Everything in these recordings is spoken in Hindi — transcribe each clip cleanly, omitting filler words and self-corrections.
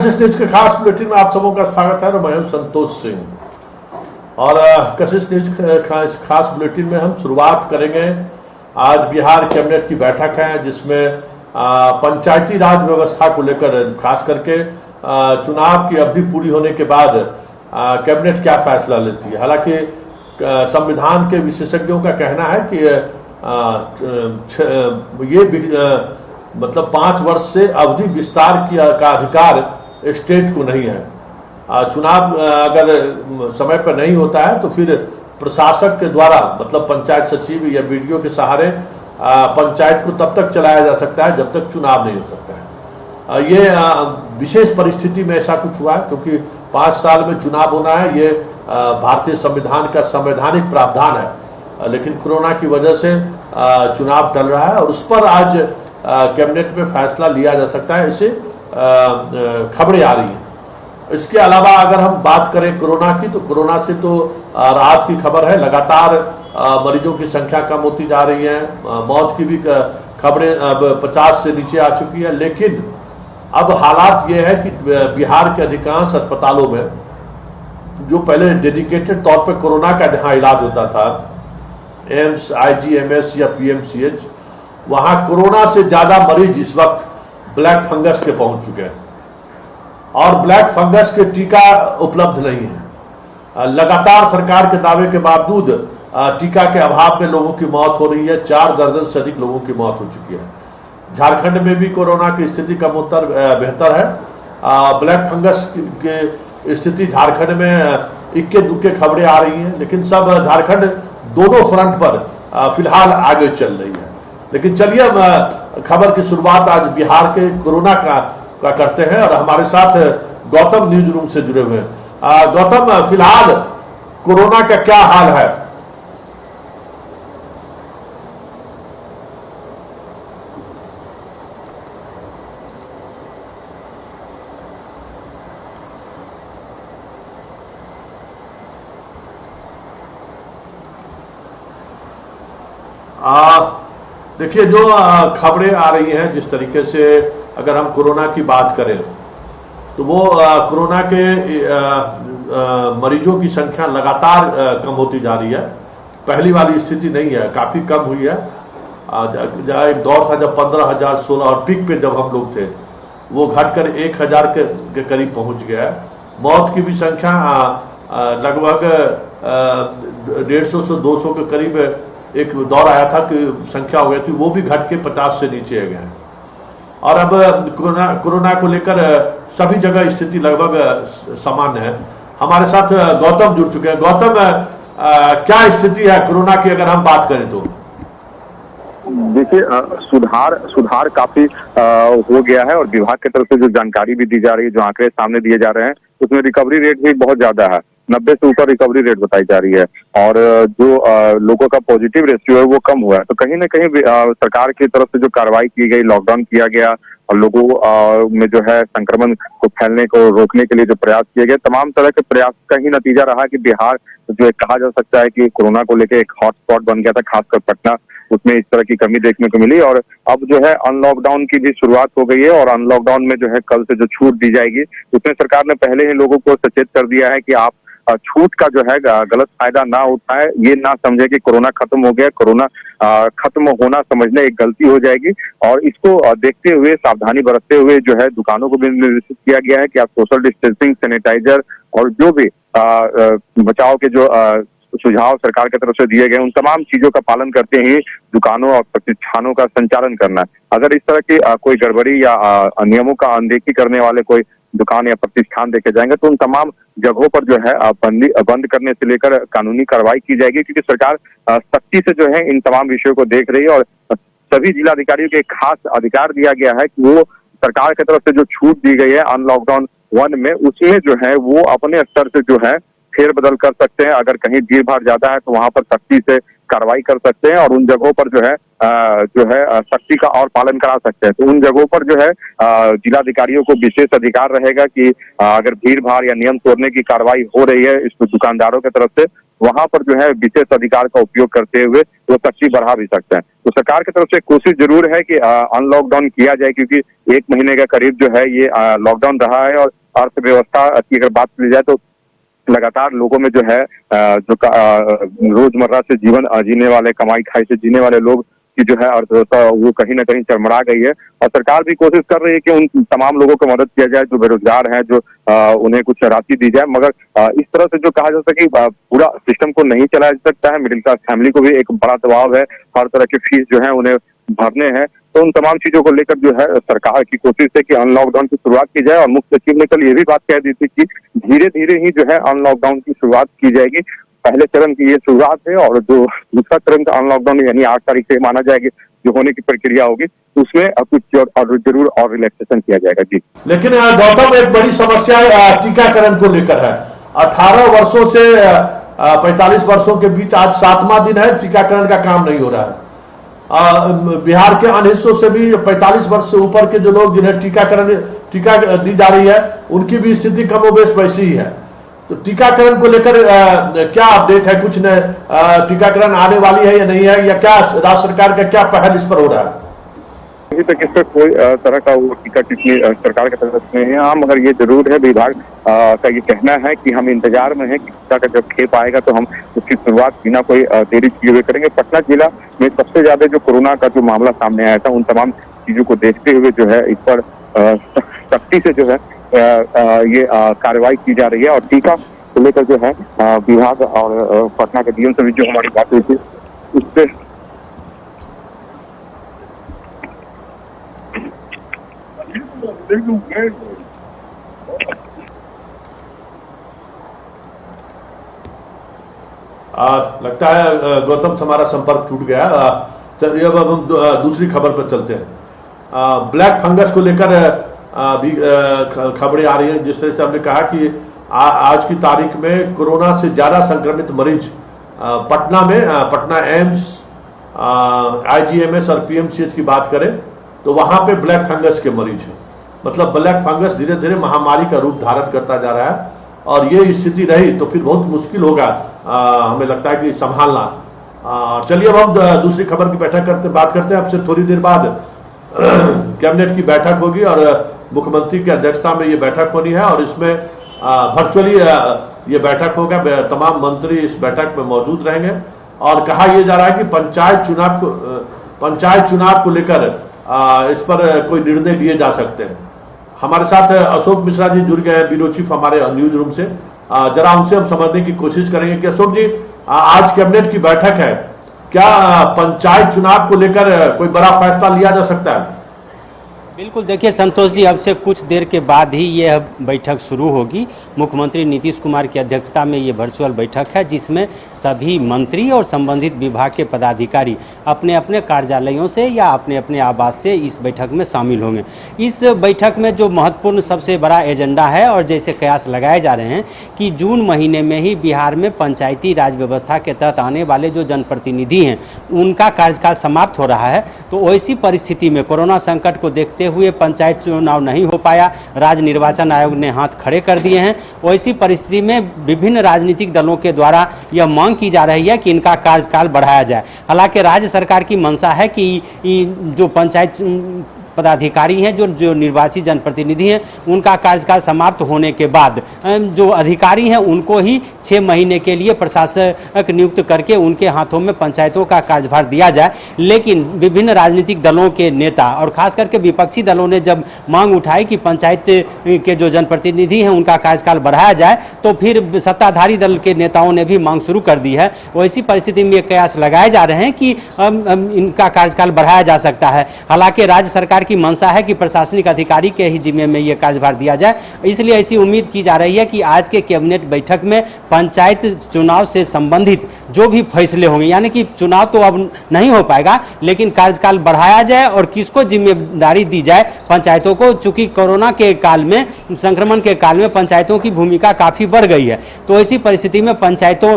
कशिश न्यूज के खास बुलेटिन में आप सबों का स्वागत है और मैं हूं संतोष सिंह। और कशिश न्यूज खास बुलेटिन में हम शुरुआत करेंगे। आज बिहार कैबिनेट की बैठक है जिसमें पंचायती राज व्यवस्था को लेकर खास करके चुनाव की अवधि पूरी होने के बाद कैबिनेट क्या फैसला लेती है। हालांकि संविधान के विशेषज्ञों का कहना है कि ये मतलब 5 वर्ष से अवधि विस्तार का अधिकार स्टेट को नहीं है। चुनाव अगर समय पर नहीं होता है तो फिर प्रशासक के द्वारा मतलब पंचायत सचिव या बीडीओ के सहारे पंचायत को तब तक चलाया जा सकता है जब तक चुनाव नहीं हो सकता है। ये विशेष परिस्थिति में ऐसा कुछ हुआ है क्योंकि 5 साल में चुनाव होना है, ये भारतीय संविधान का संवैधानिक प्रावधान है। लेकिन कोरोना की वजह से चुनाव टल रहा है और उस पर आज कैबिनेट में फैसला लिया जा सकता है, ऐसे खबरें आ रही हैं। इसके अलावा अगर हम बात करें कोरोना की, तो कोरोना से तो राहत की खबर है। लगातार मरीजों की संख्या कम होती जा रही है, मौत की भी खबरें अब 50 से नीचे आ चुकी है। लेकिन अब हालात ये है कि बिहार के अधिकांश अस्पतालों में जो पहले डेडिकेटेड तौर पर कोरोना का जहां इलाज होता था, एम्स, आईजीएमएस या पीएमसीएच, वहां कोरोना से ज्यादा मरीज इस वक्त ब्लैक फंगस के पहुंच चुके हैं और ब्लैक फंगस के टीका उपलब्ध नहीं है। लगातार सरकार के दावे के बावजूद टीका के अभाव में लोगों की मौत हो रही है। 4 दर्जन से अधिक लोगों की मौत हो चुकी है। झारखंड में भी कोरोना की स्थिति कमोत्तर बेहतर है। ब्लैक फंगस की स्थिति झारखंड में इक्के दुक्के खबरें आ रही हैं, लेकिन सब झारखंड दोनों फ्रंट पर फिलहाल आगे चल रही है। लेकिन चलिए हम खबर की शुरुआत आज बिहार के कोरोना का करते हैं और हमारे साथ गौतम न्यूज रूम से जुड़े हुए हैं। गौतम, फिलहाल कोरोना का क्या हाल है? देखिए, जो खबरें आ रही हैं, जिस तरीके से अगर हम कोरोना की बात करें तो वो कोरोना के मरीजों की संख्या लगातार कम होती जा रही है। पहली वाली स्थिति नहीं है, काफी कम हुई है। एक दौर था जब 15,000, 16 और पीक पे जब हम लोग थे, वो घटकर 1,000 के करीब पहुंच गया है। मौत की भी संख्या लगभग 150 से 200 के करीब एक दौर आया था कि संख्या हो गई थी, वो भी घट के 50 से नीचे आ गए हैं। और अब कोरोना को लेकर सभी जगह स्थिति लगभग सामान्य है। हमारे साथ गौतम जुड़ चुके हैं। गौतम, क्या स्थिति है कोरोना की अगर हम बात करें तो? देखिए, सुधार काफी हो गया है और विभाग की तरफ से जो जानकारी भी दी जा रही है, जो आंकड़े सामने दिए जा रहे हैं, उसमें रिकवरी रेट भी बहुत ज्यादा है। 90 से ऊपर रिकवरी रेट बताई जा रही है और जो लोगों का पॉजिटिव रेशियो है वो कम हुआ है। तो कहीं ना कहीं सरकार की तरफ से जो कार्रवाई की गई, लॉकडाउन किया गया और लोगों में जो है संक्रमण को फैलने को रोकने के लिए जो प्रयास किए गए, तमाम तरह के प्रयास का ही नतीजा रहा कि बिहार जो है कहा जा सकता है कि कोरोना को लेकर एक हॉटस्पॉट बन गया था। खासकर पटना, उसमें इस तरह की कमी देखने को मिली और अब जो है अनलॉकडाउन की भी शुरुआत हो गई है। और अनलॉकडाउन में जो है कल से जो छूट दी जाएगी, उसमें सरकार ने पहले ही लोगों को सचेत कर दिया है कि आप छूट का जो है गलत फायदा ना उठाए, ये ना समझे कि कोरोना खत्म हो गया। कोरोना खत्म होना समझने एक गलती हो जाएगी और इसको देखते हुए, सावधानी बरतते हुए जो है दुकानों को भी निर्देशित किया गया है कि आप सोशल डिस्टेंसिंग, सैनिटाइजर और जो भी बचाव के जो सुझाव सरकार की तरफ से दिए गए, उन तमाम चीजों का पालन करते ही दुकानों और प्रतिष्ठानों का संचालन करना है। अगर इस तरह की कोई गड़बड़ी या नियमों का अनदेखी करने वाले कोई दुकान या प्रतिष्ठान देखे जाएंगे तो उन तमाम जगहों पर जो है बंद करने से लेकर कानूनी कार्रवाई की जाएगी, क्योंकि सरकार सख्ती से जो है इन तमाम विषयों को देख रही है और सभी जिलाधिकारियों को एक खास अधिकार दिया गया है कि वो सरकार की तरफ से जो छूट दी गई है अनलॉकडाउन 1 में, उसमें जो है वो अपने स्तर से जो है फेरबदल कर सकते हैं। अगर कहीं भीड़ भाड़ ज्यादा है तो वहां पर सख्ती से कार्रवाई कर सकते हैं और उन जगहों पर जो है सख्ती का और पालन करा सकते हैं। तो उन जगहों पर जो है जिलाधिकारियों को विशेष अधिकार रहेगा कि अगर भीड़ भाड़ या नियम तोड़ने की कार्रवाई हो रही है इस दुकानदारों की तरफ से, वहां पर जो है विशेष अधिकार का उपयोग करते हुए वो सख्ती बढ़ा भी सकते हैं। तो सरकार की तरफ से कोशिश जरूर है कि अनलॉकडाउन किया जाए, क्योंकि 1 महीने का करीब जो है ये लॉकडाउन रहा है और अर्थव्यवस्था की अगर बात की जाए तो लगातार लोगों में जो है जो रोजमर्रा से जीवन जीने वाले, कमाई खाई से जीने वाले लोग की जो है अर्थव्यवस्था वो कहीं ना कहीं चरमरा गई है। और सरकार भी कोशिश कर रही है कि उन तमाम लोगों को मदद किया जाए जो बेरोजगार हैं, जो उन्हें कुछ राशि दी जाए। मगर इस तरह से जो कहा जाता है कि पूरा सिस्टम को नहीं चलाया जा सकता है, मिडिल क्लास फैमिली को भी एक बड़ा दबाव है, हर तरह की फीस जो है उन्हें भरने हैं। तो उन तमाम चीजों को लेकर जो है सरकार की कोशिश है कि अनलॉकडाउन की शुरुआत की जाए। और मुख्य सचिव ने कल ये भी बात कह दी थी कि धीरे धीरे ही जो है अनलॉकडाउन की शुरुआत की जाएगी। पहले चरण की ये शुरुआत है और जो दूसरा चरण का अनलॉकडाउन यानी 8 तारीख से माना जाएगी जो होने की प्रक्रिया होगी, उसमें कुछ और जरूर और रिलैक्सेशन किया जाएगा। जी, लेकिन गौतम, एक बड़ी समस्या टीकाकरण को लेकर है। 18 वर्षों से 45 वर्षों के बीच आज 7वां दिन है, टीकाकरण का काम नहीं हो रहा है। बिहार के अन्य हिस्सों से भी 45 वर्ष से ऊपर के जो लोग जिन्हें टीका दी जा रही है, उनकी भी स्थिति कमोबेश वैसी ही है। तो टीकाकरण को लेकर क्या अपडेट है? कुछ टीकाकरण आने वाली है या नहीं है, या क्या राज्य सरकार का क्या पहल इस पर हो रहा है? अभी तक इस पर कोई तरह का वो टीका टिप्पणी सरकार की तरफ से नहीं है। हाँ, मगर ये जरूर है, विभाग का ये कहना है कि हम इंतजार में है कि टीका का जब खेप आएगा तो हम उसकी शुरुआत बिना कोई देरी किए हुए करेंगे। पटना जिला में सबसे ज्यादा जो कोरोना का जो मामला सामने आया था, उन तमाम चीजों को देखते हुए जो है इस पर सख्ती से जो है ये कार्रवाई की जा रही है। और टीका को लेकर जो है विभाग और पटना के डीएम से भी जो हमारी बात हुई थी उससे लगता है गौतम से हमारा संपर्क टूट गया। चलिए अब हम दूसरी खबर पर चलते हैं। ब्लैक फंगस को लेकर भी खबरें आ रही हैं। जिस तरह से हमने कहा कि आज की तारीख में कोरोना से ज्यादा संक्रमित मरीज पटना में, पटना एम्स, IGMS और PMCH की बात करें तो वहां पे ब्लैक फंगस के मरीज हैं। मतलब ब्लैक फंगस धीरे धीरे महामारी का रूप धारण करता जा रहा है, और ये स्थिति रही तो फिर बहुत मुश्किल होगा हमें लगता है कि संभालना। चलिए अब हम दूसरी खबर की बात करते हैं। आपसे थोड़ी देर बाद कैबिनेट की बैठक होगी और मुख्यमंत्री की अध्यक्षता में ये बैठक होनी है, और इसमें वर्चुअली ये बैठक होगा। तमाम मंत्री इस बैठक में मौजूद रहेंगे, और कहा यह जा रहा है कि पंचायत चुनाव को लेकर इस पर कोई निर्णय लिए जा सकते हैं। हमारे साथ अशोक मिश्रा जी जुड़ गए हैं, ब्यूरो चीफ हमारे न्यूज रूम से। जरा उनसे हम समझने की कोशिश करेंगे कि अशोक जी, आज कैबिनेट की बैठक है, क्या पंचायत चुनाव को लेकर कोई बड़ा फैसला लिया जा सकता है? बिल्कुल, देखिए संतोष जी, अब से कुछ देर के बाद ही यह बैठक शुरू होगी। मुख्यमंत्री नीतीश कुमार की अध्यक्षता में ये वर्चुअल बैठक है, जिसमें सभी मंत्री और संबंधित विभाग के पदाधिकारी अपने अपने कार्यालयों से या अपने अपने आवास से इस बैठक में शामिल होंगे। इस बैठक में जो महत्वपूर्ण सबसे बड़ा एजेंडा है, और जैसे कयास लगाए जा रहे हैं कि जून महीने में ही बिहार में पंचायती राज व्यवस्था के तहत आने वाले जो जनप्रतिनिधि हैं उनका कार्यकाल समाप्त हो रहा है। तो वैसी परिस्थिति में कोरोना संकट को देखते हुए पंचायत चुनाव नहीं हो पाया, राज्य निर्वाचन आयोग ने हाथ खड़े कर दिए हैं। वैसी परिस्थिति में विभिन्न राजनीतिक दलों के द्वारा यह मांग की जा रही है कि इनका कार्यकाल बढ़ाया जाए। हालांकि राज्य सरकार की मंशा है कि जो पंचायत पदाधिकारी हैं, जो निर्वाचित जनप्रतिनिधि हैं, उनका कार्यकाल समाप्त होने के बाद जो अधिकारी हैं उनको ही 6 महीने के लिए प्रशासक नियुक्त करके उनके हाथों में पंचायतों का कार्यभार दिया जाए। लेकिन विभिन्न राजनीतिक दलों के नेता और खास करके विपक्षी दलों ने जब मांग उठाई कि पंचायत के जो जनप्रतिनिधि हैं उनका कार्यकाल बढ़ाया जाए, तो फिर सत्ताधारी दल के नेताओं ने भी मांग शुरू कर दी है। वैसी परिस्थिति में कयास लगाए जा रहे हैं कि इनका कार्यकाल बढ़ाया जा सकता है। हालांकि राज्य सरकार की मंशा है कि प्रशासनिक अधिकारी के ही जिम्मे में यह कार्यभार दिया जाए। इसलिए ऐसी उम्मीद की जा रही है कि आज के कैबिनेट बैठक में पंचायत चुनाव से संबंधित जो भी फैसले होंगे, यानी कि चुनाव तो अब नहीं हो पाएगा, लेकिन कार्यकाल बढ़ाया जाए और किसको जिम्मेदारी दी जाए पंचायतों को। चूंकि कोरोना के काल में, संक्रमण के काल में पंचायतों की भूमिका काफी बढ़ गई है, तो ऐसी परिस्थिति में पंचायतों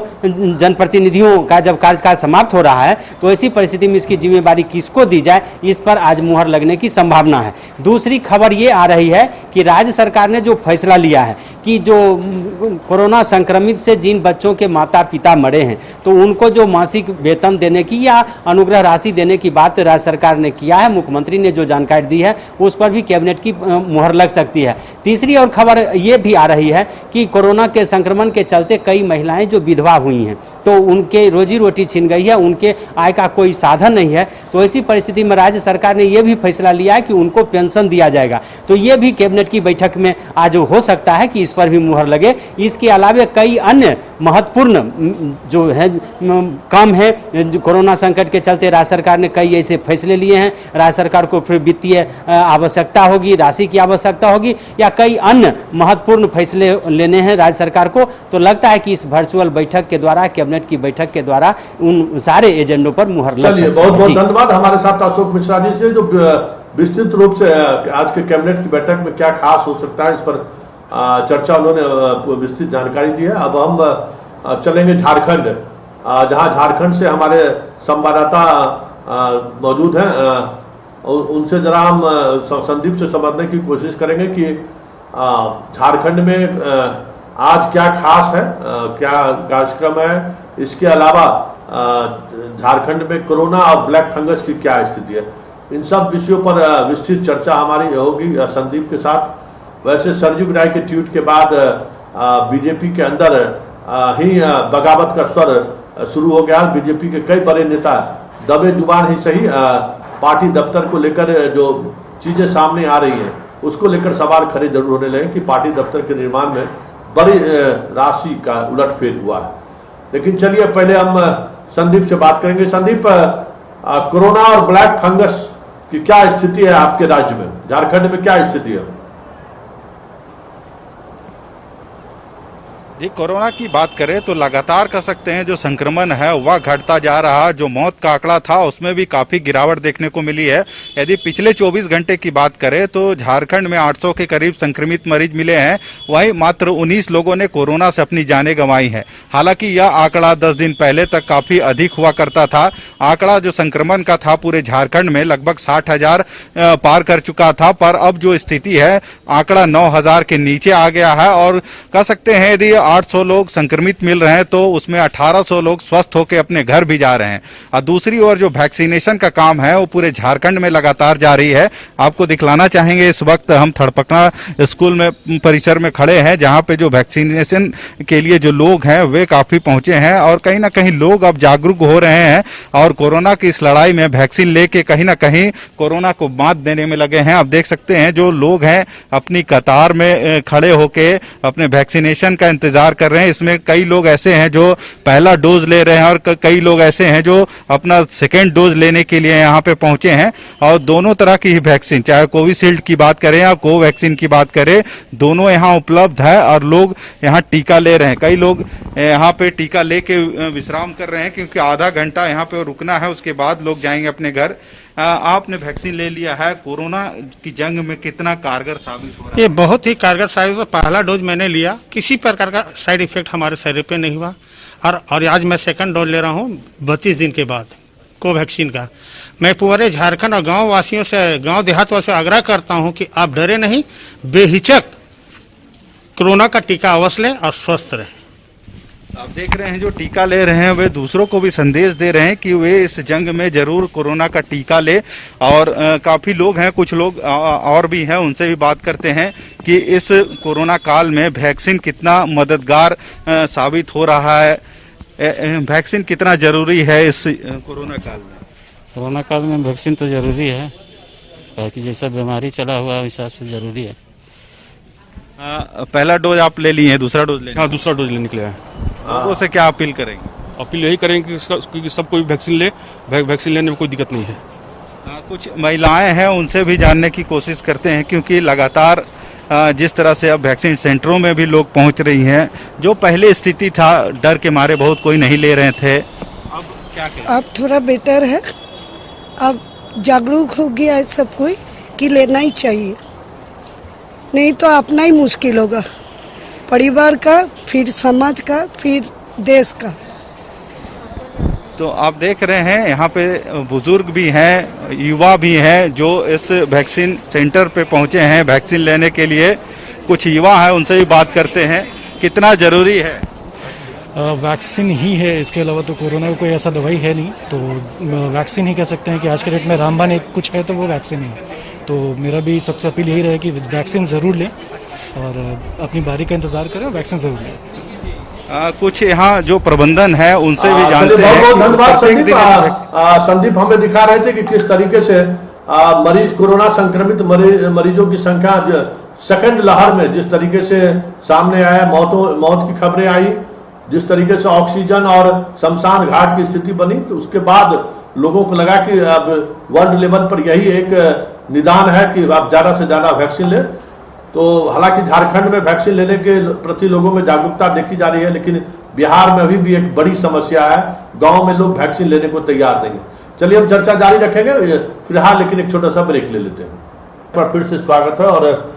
जनप्रतिनिधियों का जब कार्यकाल समाप्त हो रहा है, तो ऐसी परिस्थिति में इसकी जिम्मेदारी किसको दी जाए, इस पर आज मुहर लगने की संभावना है। दूसरी खबर ये आ रही है कि राज्य सरकार ने जो फैसला लिया है कि जो कोरोना संक्रमित से जिन बच्चों के माता पिता मरे हैं तो उनको जो मासिक वेतन देने की या अनुग्रह राशि देने की बात राज्य सरकार ने किया है। मुख्यमंत्री ने जो जानकारी दी है उस पर भी कैबिनेट की मुहर लग सकती है। तीसरी और खबर ये भी आ रही है कि कोरोना के संक्रमण के चलते कई महिलाएं जो विधवा हुई हैं तो उनके रोजी रोटी छिन गई है, उनके आय का कोई साधन नहीं है। तो ऐसी परिस्थिति में राज्य सरकार ने यह भी फैसला लिया है कि उनको पेंशन दिया जाएगा। तो ये भी कैबिनेट की बैठक में आज हो सकता है कि इस पर भी मुहर लगे। इसके अलावा कई अन्य महत्वपूर्ण जो है काम है, जो कोरोना संकट के चलते राज्य सरकार ने कई ऐसे फैसले लिए हैं। राज्य सरकार को फिर वित्तीय आवश्यकता होगी, राशि की आवश्यकता होगी या कई अन्य महत्वपूर्ण फैसले लेने हैं राज्य सरकार को। तो लगता है कि इस वर्चुअल बैठक के द्वारा, कैबिनेट की बैठक के द्वारा उन सारे एजेंडों पर मुहर लग सकती है। बहुत बहुत धन्यवाद। हमारे साथ अशोक मिश्रा जी से जो विस्तृत रूप से आज के कैबिनेट की बैठक में क्या खास हो सकता है इस पर चर्चा उन्होंने विस्तृत जानकारी दी है। अब हम चलेंगे झारखंड, जहां झारखंड से हमारे संवाददाता मौजूद हैं। उनसे जरा हम संदीप से समझने की कोशिश करेंगे कि झारखंड में आज क्या खास है, क्या कार्यक्रम है। इसके अलावा झारखंड में कोरोना और ब्लैक फंगस की क्या स्थिति है, इन सब विषयों पर विस्तृत चर्चा हमारी होगी संदीप के साथ। वैसे सरजू राय के ट्वीट के बाद बीजेपी के अंदर ही बगावत का स्वर शुरू हो गया। बीजेपी के कई बड़े नेता दबे जुबान ही सही पार्टी दफ्तर को लेकर जो चीजें सामने आ रही हैं उसको लेकर सवाल खड़े जरूर होने लगे कि पार्टी दफ्तर के निर्माण में बड़ी राशि का उलटफेर हुआ है। लेकिन चलिए पहले हम संदीप से बात करेंगे। संदीप, कोरोना और ब्लैक फंगस की क्या स्थिति है आपके राज्य में, झारखंड में क्या स्थिति है? जी, कोरोना की बात करें तो लगातार कह सकते हैं जो संक्रमण है वह घटता जा रहा है। जो मौत का आंकड़ा था उसमें भी काफी गिरावट देखने को मिली है। यदि पिछले 24 घंटे की बात करें तो झारखंड में 800 के करीब संक्रमित मरीज मिले हैं, वहीं मात्र 19 लोगों ने कोरोना से अपनी जानें गंवाई हैं। हालांकि यह आंकड़ा 10 दिन पहले तक काफी अधिक हुआ करता था। आंकड़ा जो संक्रमण का था पूरे झारखंड में लगभग 60,000 पार कर चुका था, पर अब जो स्थिति है आंकड़ा 9,000 के नीचे आ गया है। और कह सकते हैं यदि 800 लोग संक्रमित मिल रहे हैं तो उसमें 1800 लोग स्वस्थ होकर अपने घर भी जा रहे हैं। और दूसरी ओर जो वैक्सीनेशन का काम है वो पूरे झारखंड में लगातार जारी है। आपको दिखलाना चाहेंगे, इस वक्त हम थड़पकना स्कूल में परिसर में खड़े हैं जहां पे जो वैक्सीनेशन के लिए जो लोग हैं वे काफी पहुंचे हैं और कहीं ना कहीं लोग अब जागरूक हो रहे हैं और कोरोना की इस लड़ाई में वैक्सीन लेके कहीं ना कहीं कोरोना को मात देने में लगे हैं। आप देख सकते हैं जो लोग हैं अपनी कतार में खड़े होके अपने वैक्सीनेशन का इंतजार कर रहे हैं। इसमें कई लोग ऐसे हैं जो पहला डोज ले रहे हैं और कई लोग ऐसे हैं जो अपना सेकेंड डोज लेने के लिए यहाँ पे पहुंचे हैं। और दोनों तरह की वैक्सीन, चाहे कोविशील्ड की बात करें या कोवैक्सीन की बात करें, दोनों यहाँ उपलब्ध है और लोग यहाँ टीका ले रहे हैं। कई लोग यहाँ पे टीका लेके विश्राम कर रहे हैं क्योंकि आधा घंटा यहाँ पे रुकना है, उसके बाद लोग जाएंगे अपने घर। आपने वैक्सीन ले लिया है, कोरोना की जंग में कितना कारगर साबित हो रहा है? ये बहुत ही कारगर साबित हुआ। पहला डोज मैंने लिया, किसी प्रकार का साइड इफेक्ट हमारे शरीर पे नहीं हुआ। और आज मैं सेकंड डोज ले रहा हूँ 32 दिन के बाद कोवैक्सीन का। मैं पूरे झारखंड और गांव वासियों से, गांव देहात वासियों से आग्रह करता हूँ कि आप डरे नहीं, बेहिचक कोरोना का टीका अवश्य लें और स्वस्थ रहें। आप देख रहे हैं जो टीका ले रहे हैं वे दूसरों को भी संदेश दे रहे हैं कि वे इस जंग में जरूर कोरोना का टीका ले। और काफी लोग हैं, कुछ लोग और भी हैं, उनसे भी बात करते हैं कि इस कोरोना काल में वैक्सीन कितना मददगार साबित हो रहा है। वैक्सीन कितना जरूरी है इस कोरोना काल में? कोरोना काल में वैक्सीन तो जरूरी है, कि जैसा बीमारी चला हुआ है हिसाब से जरूरी है। पहला डोज आप ले लिए हैं, दूसरा डोज ले? हाँ, दूसरा डोज लेने के लिए। लोगों से क्या अपील करेंगे? अपील यही करेंगे कि सब कोई वैक्सीन ले, वैक्सीन लेने में कोई दिक्कत नहीं है। कुछ महिलाएं हैं, उनसे भी जानने की कोशिश करते हैं क्योंकि लगातार जिस तरह से अब वैक्सीन सेंटरों में भी लोग पहुंच रही हैं, जो पहले स्थिति था डर के मारे बहुत कोई नहीं ले रहे थे, अब क्या करें? अब थोड़ा बेटर है, अब जागरूक हो गया है सब कोई कि लेना ही चाहिए, नहीं तो अपना ही मुश्किल होगा, परिवार का, फिर समाज का, फिर देश का। तो आप देख रहे हैं यहाँ पे बुजुर्ग भी हैं, युवा भी हैं जो इस वैक्सीन सेंटर पे पहुंचे हैं वैक्सीन लेने के लिए। कुछ युवा हैं, उनसे भी बात करते हैं कितना जरूरी है। वैक्सीन ही है, इसके अलावा तो कोरोना का कोई ऐसा दवाई है नहीं, तो वैक्सीन ही कह सकते हैं कि आज के डेट में रामबाण एक कुछ है तो वो वैक्सीन ही है। तो मेरा भी सबसे अपील यही रहे कि वैक्सीन ज़रूर लें और अपनी बारी का इंतज़ार करें और वैक्सीन ज़रूर लें। कुछ यहाँ जो प्रबंधन है उनसे भी जानते हैं। बहुत बहुत धन्यवाद संदीप हमें दिखा रहे थे कि किस तरीके से मरीज कोरोना संक्रमित मरीजों की संख्या सेकंड लहर में जिस तरीके से सामने आया, मौत की खबरें आई, जिस तरीके से ऑक्सीजन और शमशान घाट की स्थिति बनी, तो उसके बाद लोगों को लगा कि अब वर्ल्ड लेवल पर यही एक निदान है कि आप ज्यादा से ज्यादा वैक्सीन लें। तो हालांकि झारखंड में वैक्सीन लेने के प्रति लोगों में जागरूकता देखी जा रही है, लेकिन बिहार में अभी भी एक बड़ी समस्या है, गांव में लोग वैक्सीन लेने को तैयार नहीं। चलिए हम चर्चा जारी रखेंगे फिलहाल, लेकिन एक छोटा सा ब्रेक ले लेते हैं। पर फिर से स्वागत है और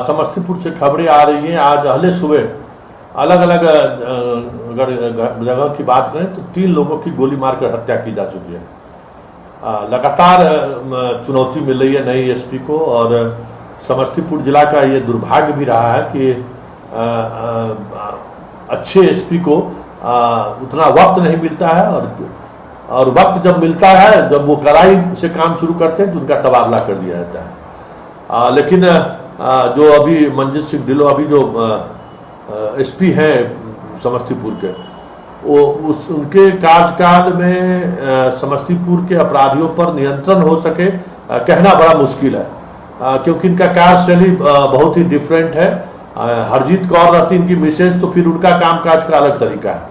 समस्तीपुर से खबरें आ रही हैं। आज अहले सुबह अलग अलग अगर जगह की बात करें तो 3 लोगों की गोली मारकर हत्या की जा चुकी है। लगातार चुनौती मिल रही है नई एसपी को, और समस्तीपुर जिला का ये दुर्भाग्य भी रहा है कि अच्छे एसपी को उतना वक्त नहीं मिलता है, और वक्त जब मिलता है, जब वो कड़ाई से काम शुरू करते हैं तो उनका तबादला कर दिया जाता है। लेकिन जो अभी मंजीत सिंह ढिल्लो अभी जो एसपी हैं समस्तीपुर के, वो उनके कार्यकाल में समस्तीपुर के अपराधियों पर नियंत्रण हो सके कहना बड़ा मुश्किल है, क्योंकि इनका कार्यशैली बहुत ही डिफरेंट है। हरजीत कौर रहती इनकी मिसेज, तो फिर उनका कामकाज का अलग तरीका है।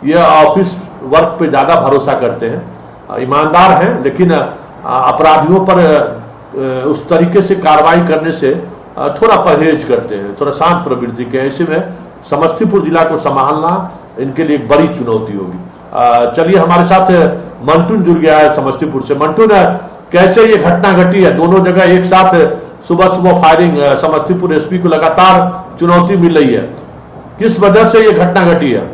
ये ऑफिस वर्क पे ज्यादा भरोसा करते हैं, ईमानदार हैं, लेकिन अपराधियों पर उस तरीके से कार्रवाई करने से थोड़ा परहेज करते हैं, थोड़ा शांत प्रवृत्ति के। ऐसे में समस्तीपुर जिला को संभालना इनके लिए एक बड़ी चुनौती होगी। चलिए हमारे साथ मंटून जुड़ गया है समस्तीपुर से। मंटून, कैसे ये घटना घटी है? दोनों जगह एक साथ सुबह सुबह फायरिंग, समस्तीपुर एसपी को लगातार चुनौती मिल रही है, किस वजह से ये घटना घटी है?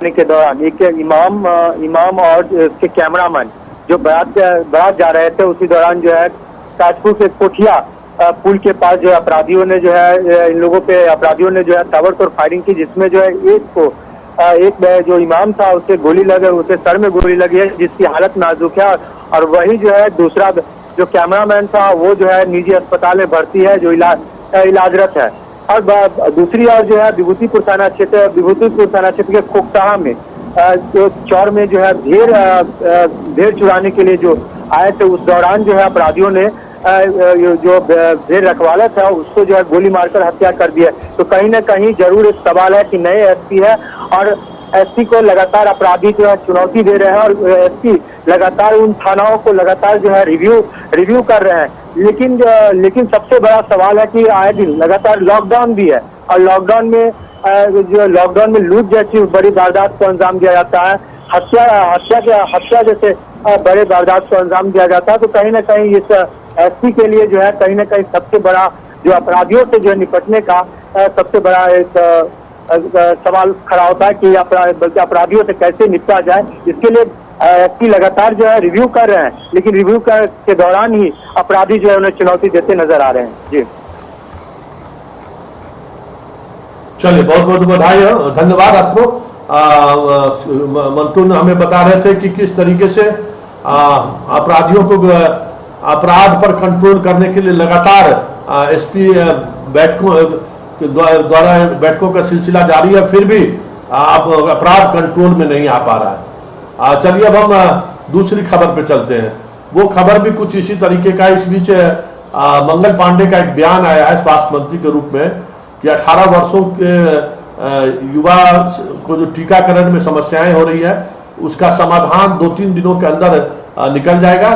के दौरान एक इमाम और उसके कैमरामैन जो बारात जा रहे थे, उसी दौरान जो है ताजपुर के कोठिया पुल के पास जो अपराधियों ने जो है इन लोगों पे अपराधियों ने जो है ताबड़तोड़ फायरिंग की, जिसमें जो है एक जो इमाम था उसे गोली लगे, उसे सर में गोली लगी है, जिसकी हालत नाजुक है। और वही जो है दूसरा जो कैमरामैन था वो जो है निजी अस्पताल में भर्ती है, जो इलाजरत है। और दूसरी ओर जो है विभूतिपुर थाना क्षेत्र के खोखताहा में जो चौर में जो है भेड़ चुराने के लिए जो आए थे, उस दौरान जो है अपराधियों ने जो भेड़ रखवाला था उसको जो है गोली मारकर हत्या कर दिया। तो कहीं ना कहीं जरूर एक सवाल है कि नए एसपी है और एसपी को लगातार अपराधी जो है चुनौती दे रहे हैं, और एसपी लगातार उन थानाओं को लगातार जो है रिव्यू कर रहे हैं। लेकिन सबसे बड़ा सवाल है कि आए दिन लगातार लॉकडाउन भी है, और लॉकडाउन में लूट जैसी बड़ी वारदात को अंजाम दिया जाता है, हत्या जैसे बड़े वारदात को अंजाम दिया जाता है। तो कहीं ना कहीं इस एसपी के लिए जो है कहीं ना कहीं सबसे बड़ा जो अपराधियों से जो है निपटने का सबसे बड़ा एक सवाल खड़ा होता है कि बल्कि अपराधियों से कैसे निपटा जाए। इसके लिए एसपी लगातार जो है रिव्यू कर रहे हैं, लेकिन रिव्यू के दौरान ही अपराधी जो है उन्हें चुनौती देते नजर आ रहे हैं। जी चलिए, बहुत बहुत बधाई है, धन्यवाद आपको। मंटून हमें बता रहे थे कि किस तरीके से अपराधियों को अपराध पर कंट्रोल करने के लिए लगातार एसपी द्वारा बैठकों का सिलसिला जारी है, फिर भी अपराध कंट्रोल में नहीं आ पा रहा है। चलिए अब हम दूसरी खबर पे चलते हैं। वो खबर भी कुछ इसी तरीके का। इस बीच मंगल पांडे का एक बयान आया है स्वास्थ्य मंत्री के रूप में कि 18 वर्षों के युवा को जो टीकाकरण में समस्याएं हो रही है उसका समाधान 2-3 दिनों के अंदर निकल जाएगा।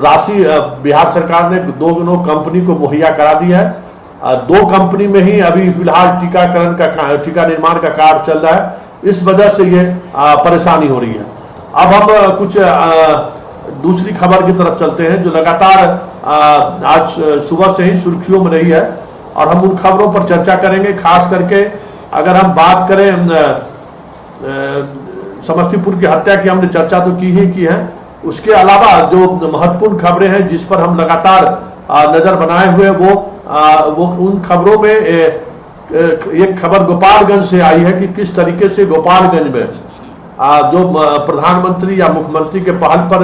राशि बिहार सरकार ने 2 कंपनी को मुहैया करा दी है। 2 कंपनी में ही अभी फिलहाल टीका निर्माण का कार्य चल रहा है, इस वजह से ये परेशानी हो रही है। अब हम कुछ दूसरी खबर की तरफ चलते हैं जो लगातार आज सुबह से ही सुर्खियों में रही है, और हम उन खबरों पर चर्चा करेंगे, खास करके अगर हम बात करें समस्तीपुर की हत्या की, हमने चर्चा तो की ही की है, उसके अलावा जो महत्वपूर्ण खबरें हैं जिस पर हम लगातार नजर बनाए हुए वो उन खबरों में एक खबर गोपालगंज से आई है कि किस तरीके से गोपालगंज में जो प्रधानमंत्री या मुख्यमंत्री के पहल पर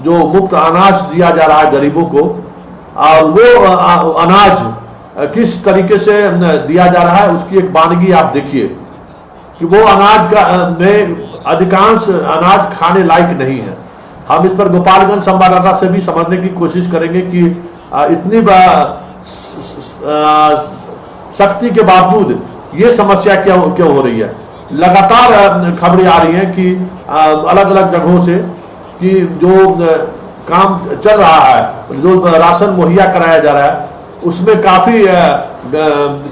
जो मुफ्त अनाज दिया जा रहा है गरीबों को, और वो अनाज किस तरीके से दिया जा रहा है उसकी एक वानगी आप देखिए कि वो अनाज का में अधिकांश अनाज खाने लायक नहीं है। हम इस पर गोपालगंज संवाददाता से भी समझने की कोशिश करेंगे कि इतनी शक्ति के बावजूद ये समस्या क्यों हो रही है। लगातार खबरें आ रही हैं कि अलग अलग जगहों से कि जो काम चल रहा है, जो राशन मुहैया कराया जा रहा है, उसमें काफी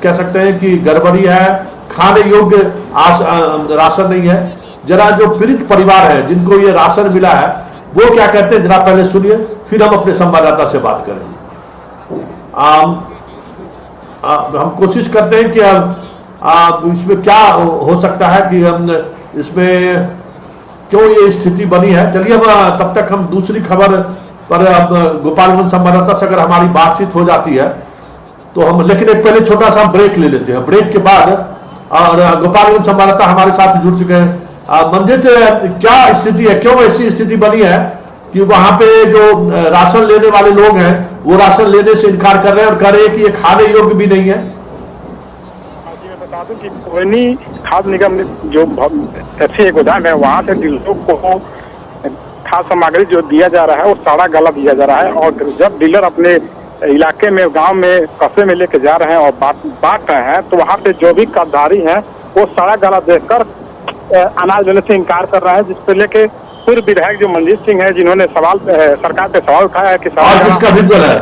कह सकते हैं कि गड़बड़ी है, खाने योग्य राशन नहीं है। जरा जो पीड़ित परिवार है जिनको ये राशन मिला है वो क्या कहते हैं, जरा पहले सुनिए, फिर हम अपने संवाददाता से बात करेंगे। हम कोशिश करते हैं कि इसमें क्या हो सकता है कि हम इसमें क्यों ये स्थिति बनी है। चलिए अब तब तक हम दूसरी खबर पर अब गोपालगंज संवाददाता से अगर हमारी बातचीत हो जाती है तो हम, लेकिन एक पहले छोटा सा ब्रेक ले लेते हैं। ब्रेक के बाद और गोपालगंज संवाददाता हमारे साथ जुड़ चुके हैं। मंजित, क्या स्थिति है, क्यों ऐसी स्थिति बनी है कि वहां पे जो राशन लेने वाले लोग हैं वो राशन लेने से इनकार कर रहे हैं और कह रहे हैं कि ये खाने योग्य भी नहीं है? मैं बता दूं कि कोयनी खाद्य निगम जो ऐसे एक गोदाम है, वहां से डीलरों को खाद्य सामग्री जो दिया जा रहा है वो सारा गला दिया जा रहा है, और जब डीलर अपने इलाके में, गांव में, कस्बे में लेके जा रहे हैं और बांट रहे हैं, तो वहां पे जो भी कर्मचारी हैं वो सारा गला देखकर अनाज लेने से इनकार कर रहा है, जिसको लेके फिर विधायक जो मनजीत सिंह है, जिन्होंने सवाल सरकार पे सवाल उठाया है कि किसका विजुअल है?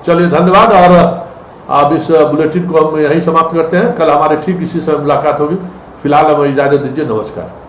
चलिए धन्यवाद, और अब इस बुलेटिन को हम यहीं समाप्त करते हैं। कल हमारे ठीक इसी समय मुलाकात होगी। फिलहाल हमें इजाजत दीजिए, नमस्कार।